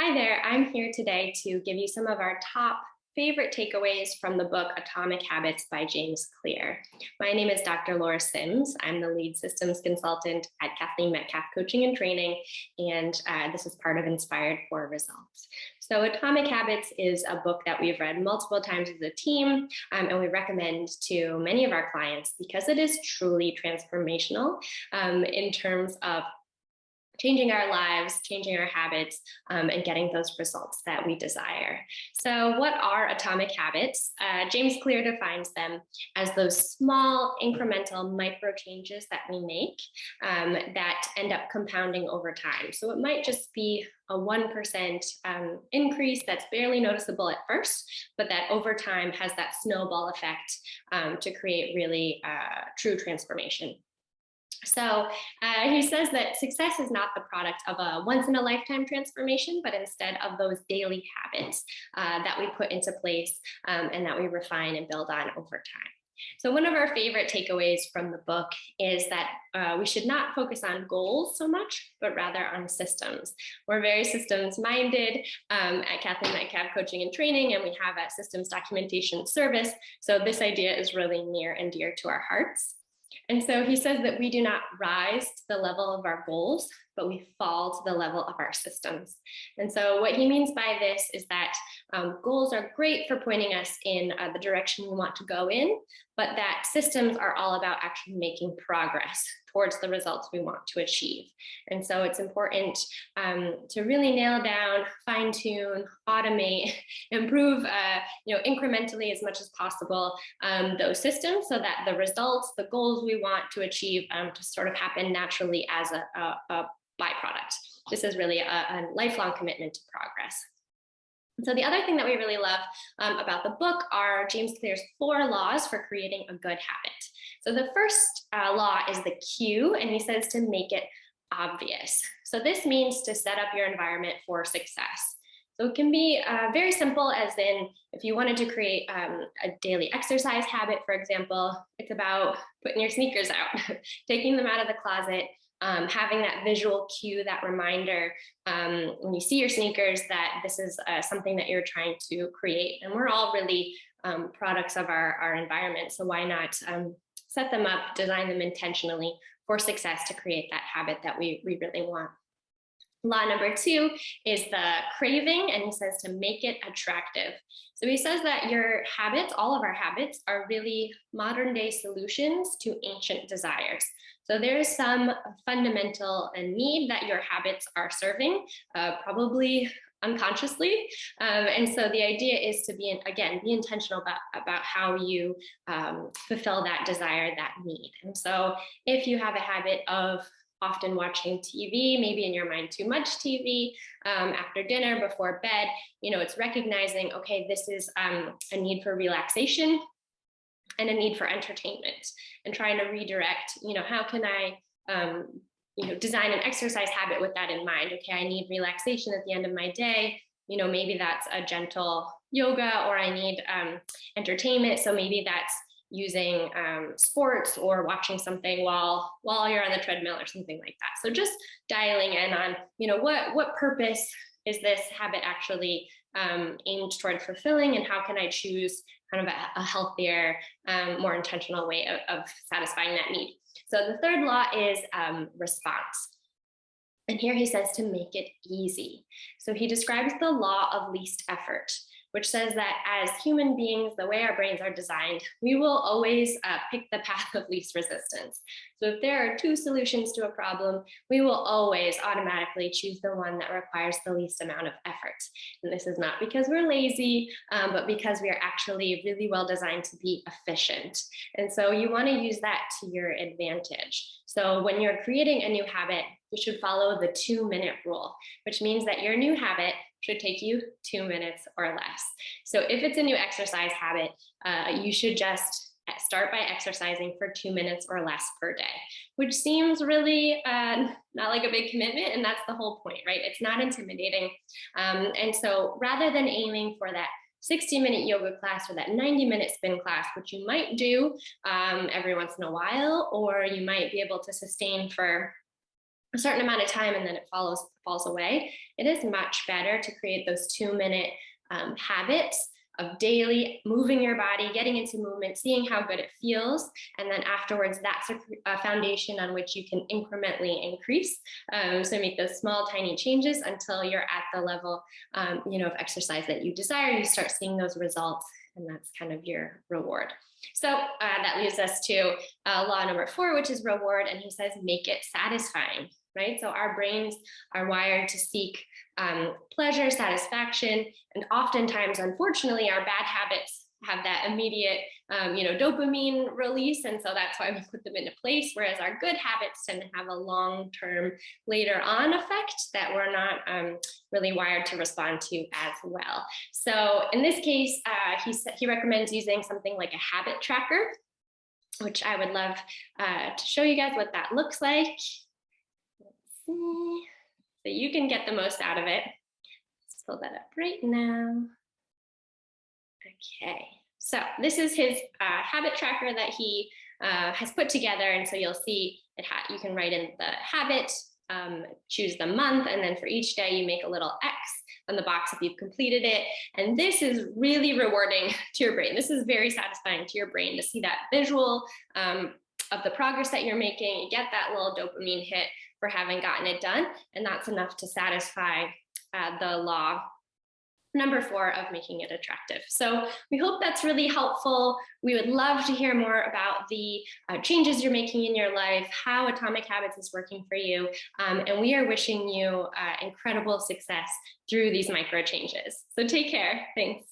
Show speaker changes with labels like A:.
A: Hi there, I'm here today to give you some of our top favorite takeaways from the book Atomic Habits by James Clear. My name is Dr. Laura Sims. I'm the lead systems consultant at Kathleen Metcalf Coaching and Training, and this is part of Inspired for Results. So Atomic Habits is a book that we've read multiple times as a team, and we recommend to many of our clients because it is truly transformational in terms of changing our lives, changing our habits, and getting those results that we desire. So what are atomic habits? James Clear defines them as those small incremental micro changes that we make that end up compounding over time. So it might just be a 1% increase that's barely noticeable at first, but that over time has that snowball effect to create really true transformation. So he says that success is not the product of a once-in-a-lifetime transformation, but instead of those daily habits that we put into place and that we refine and build on over time. So one of our favorite takeaways from the book is that we should not focus on goals so much, but rather on systems. We're very systems-minded at Kathleen Metcalf Coaching and Training, and we have a systems documentation service. So this idea is really near and dear to our hearts. And so he says that we do not rise to the level of our goals, but we fall to the level of our systems. And so what he means by this is that goals are great for pointing us in the direction we want to go in, but that systems are all about actually making progress towards the results we want to achieve. And so it's important to really nail down, fine tune, automate, improve incrementally as much as possible those systems so that the results, the goals we want to achieve to sort of happen naturally as a byproduct. This is really a lifelong commitment to progress. So the other thing that we really love about the book are James Clear's 4 laws for creating a good habit. So the first law is the cue, and he says to make it obvious. So this means to set up your environment for success. So it can be very simple, as in if you wanted to create a daily exercise habit, for example, it's about putting your sneakers out, taking them out of the closet, having that visual cue, that reminder when you see your sneakers that this is something that you're trying to create. And we're all really products of our environment. So why not set them up, design them intentionally for success to create that habit that we really want. Law number 2 is the craving, and he says to make it attractive. So he says that your habits, all of our habits, are really modern day solutions to ancient desires. So there is some fundamental need that your habits are serving, probably unconsciously. And so the idea is to be intentional about how you fulfill that desire, that need. And so if you have a habit of often watching TV, maybe in your mind too much TV after dinner, before bed, it's recognizing, okay, this is a need for relaxation and a need for entertainment, and trying to redirect, how can I design an exercise habit with that in mind? Okay, I need relaxation at the end of my day. Maybe that's a gentle yoga, or I need entertainment. So maybe that's using sports or watching something while you're on the treadmill or something like that. So just dialing in on, what purpose is this habit actually aimed toward fulfilling, and how can I choose kind of a healthier, more intentional way of satisfying that need. So the third law is response. And here he says to make it easy. So he describes the law of least effort, which says that as human beings, the way our brains are designed, we will always pick the path of least resistance. So if there are 2 solutions to a problem, we will always automatically choose the one that requires the least amount of effort. And this is not because we're lazy, but because we are actually really well designed to be efficient. And so you want to use that to your advantage. So when you're creating a new habit, you should follow the 2-minute rule, which means that your new habit should take you 2 minutes or less. So if it's a new exercise habit, you should just start by exercising for 2 minutes or less per day, which seems really not like a big commitment. And that's the whole point, right? It's not intimidating. And so rather than aiming for that 60-minute yoga class or that 90-minute spin class, which you might do every once in a while, or you might be able to sustain for a certain amount of time and then it falls away. It is much better to create those 2-minute habits of daily moving your body, getting into movement, seeing how good it feels. And then afterwards, that's a foundation on which you can incrementally increase. So make those small, tiny changes until you're at the level, of exercise that you desire. You start seeing those results, and that's kind of your reward. So that leads us to law number 4, which is reward. And he says, make it satisfying, right? So our brains are wired to seek pleasure, satisfaction, and oftentimes, unfortunately, our bad habits have that immediate, dopamine release, and so that's why we put them into place, whereas our good habits tend to have a long-term, later on effect that we're not really wired to respond to as well. So in this case, he recommends using something like a habit tracker, which I would love to show you guys what that looks like. Let's see. So you can get the most out of it. Let's pull that up right now. Okay, so this is his habit tracker that he has put together. And so you'll see you can write in the habit, choose the month, and then for each day you make a little X on the box if you've completed it. And this is really rewarding to your brain. This is very satisfying to your brain to see that visual of the progress that you're making. You get that little dopamine hit for having gotten it done, and that's enough to satisfy the law number 4 of making it attractive. So we hope that's really helpful. We would love to hear more about the changes you're making in your life, how Atomic Habits is working for you, and we are wishing you incredible success through these micro changes. So take care. Thanks.